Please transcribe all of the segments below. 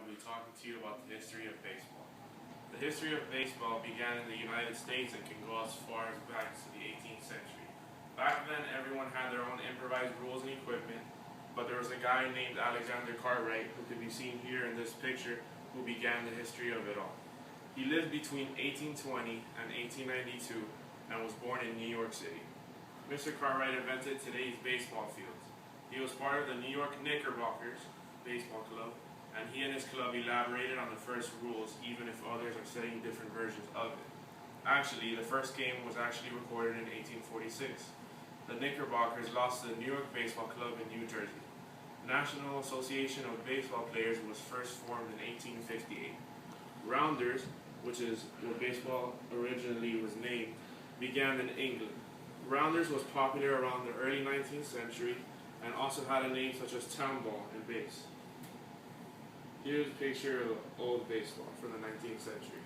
be talking to you about the history of baseball. The history of baseball began in the United States and can go as far as back to the 18th century. Back then, everyone had their own improvised rules and equipment, but there was a guy named Alexander Cartwright, who can be seen here in this picture, who began the history of it all. He lived between 1820 and 1892 and was born in New York City. Mr. Cartwright invented today's baseball fields. He was part of the New York Knickerbockers baseball club, and he and his club elaborated on the first rules, even if others are saying different versions of it. Actually, the first game was actually recorded in 1846. The Knickerbockers lost to the New York Baseball Club in New Jersey. The National Association of Baseball Players was first formed in 1858. Rounders, which is what baseball originally was named, began in England. Rounders was popular around the early 19th century and also had a name such as town ball and base. Here's a picture of old baseball from the 19th century.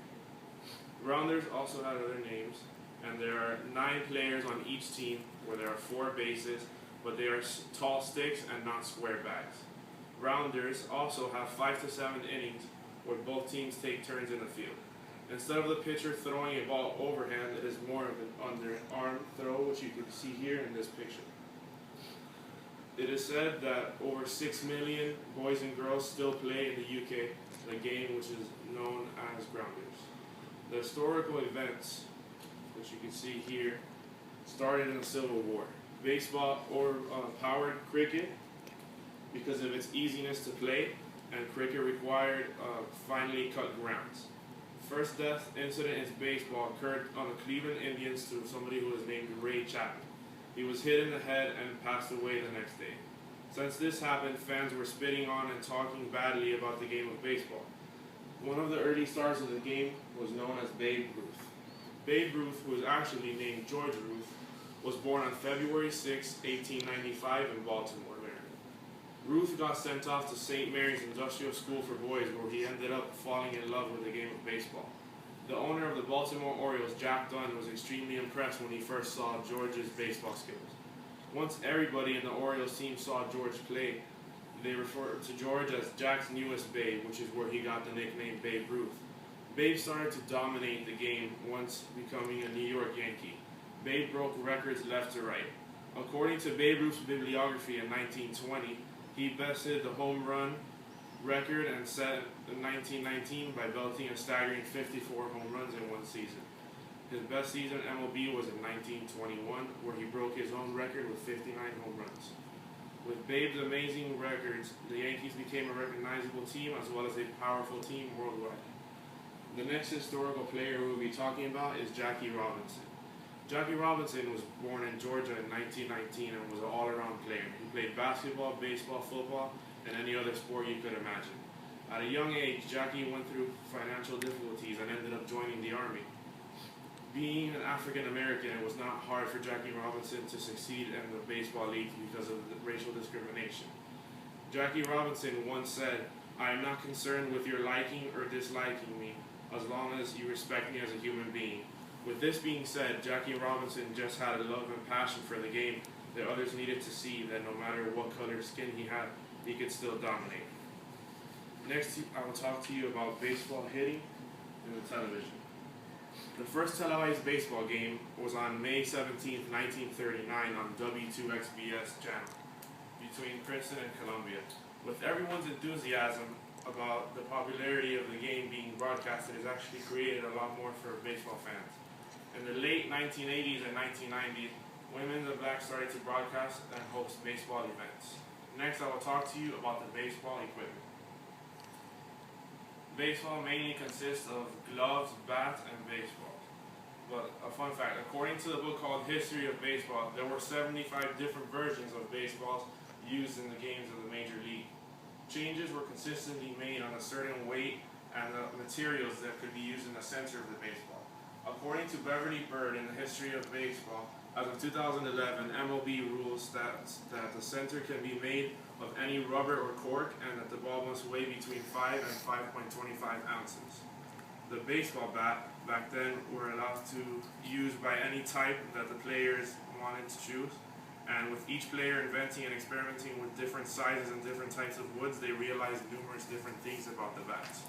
Rounders also had other names, and there are 9 players on each team where there are 4 bases, but they are tall sticks and not square bags. Rounders also have 5 to 7 innings where both teams take turns in the field. Instead of the pitcher throwing a ball overhand, it is more of an underarm throw, which you can see here in this picture. It is said that over 6 million boys and girls still play in the UK the game which is known as grounders. The historical events, which you can see here, started in the Civil War. Baseball powered cricket because of its easiness to play, and cricket required finely cut grounds. First death incident in baseball occurred on the Cleveland Indians to somebody who was named Ray Chapman. He was hit in the head and passed away the next day. Since this happened, fans were spitting on and talking badly about the game of baseball. One of the early stars of the game was known as Babe Ruth. Babe Ruth, who was actually named George Ruth, was born on February 6, 1895 in Baltimore, Maryland. Ruth got sent off to St. Mary's Industrial School for Boys, where he ended up falling in love with the game of baseball. The owner of the Baltimore Orioles, Jack Dunn, was extremely impressed when he first saw George's baseball skills. Once everybody in the Orioles team saw George play, they referred to George as Jack's newest Babe, which is where he got the nickname Babe Ruth. Babe started to dominate the game, once becoming a New York Yankee. Babe broke records left to right. According to Babe Ruth's bibliography in 1920, he bested the home run record and set in 1919 by belting a staggering 54 home runs in one season. His best season in MLB was in 1921, where he broke his own record with 59 home runs. With Babe's amazing records, the Yankees became a recognizable team as well as a powerful team worldwide. The next historical player we will be talking about is Jackie Robinson. Jackie Robinson was born in Georgia in 1919 and was an all-around player. He played basketball, baseball, football, and any other sport you could imagine. At a young age, Jackie went through financial difficulties and ended up joining the Army. Being an African American, it was not hard for Jackie Robinson to succeed in the baseball league because of the racial discrimination. Jackie Robinson once said, "I am not concerned with your liking or disliking me, as long as you respect me as a human being." With this being said, Jackie Robinson just had a love and passion for the game that others needed to see, that no matter what color skin he had, he could still dominate. Next, I will talk to you about baseball hitting and the television. The first televised baseball game was on May 17, 1939 on W2XBS channel between Princeton and Columbia. With everyone's enthusiasm about the popularity of the game being broadcasted, has actually created a lot more for baseball fans. In the late 1980s and 1990s, women and blacks started to broadcast and host baseball events. Next, I will talk to you about the baseball equipment. Baseball mainly consists of gloves, bats, and baseballs. But a fun fact, according to the book called History of Baseball, there were 75 different versions of baseballs used in the games of the Major League. Changes were consistently made on a certain weight and the materials that could be used in the center of the baseball. According to Beverly Bird in the History of Baseball, as of 2011, MLB rules that the center can be made of any rubber or cork and that the ball must weigh between 5 and 5.25 ounces. The baseball bat back then were allowed to use by any type that the players wanted to choose, And with each player inventing and experimenting with different sizes and different types of woods, they realized numerous different things about the bats.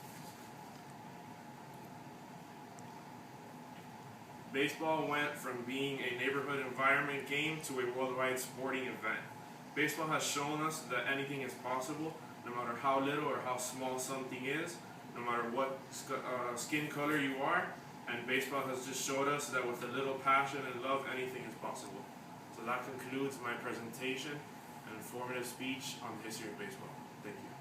Baseball went from being a neighborhood environment game to a worldwide sporting event. Baseball has shown us that anything is possible, no matter how little or how small something is, no matter what skin color you are, and baseball has just showed us that with a little passion and love, anything is possible. So that concludes my presentation and informative speech on the history of baseball. Thank you.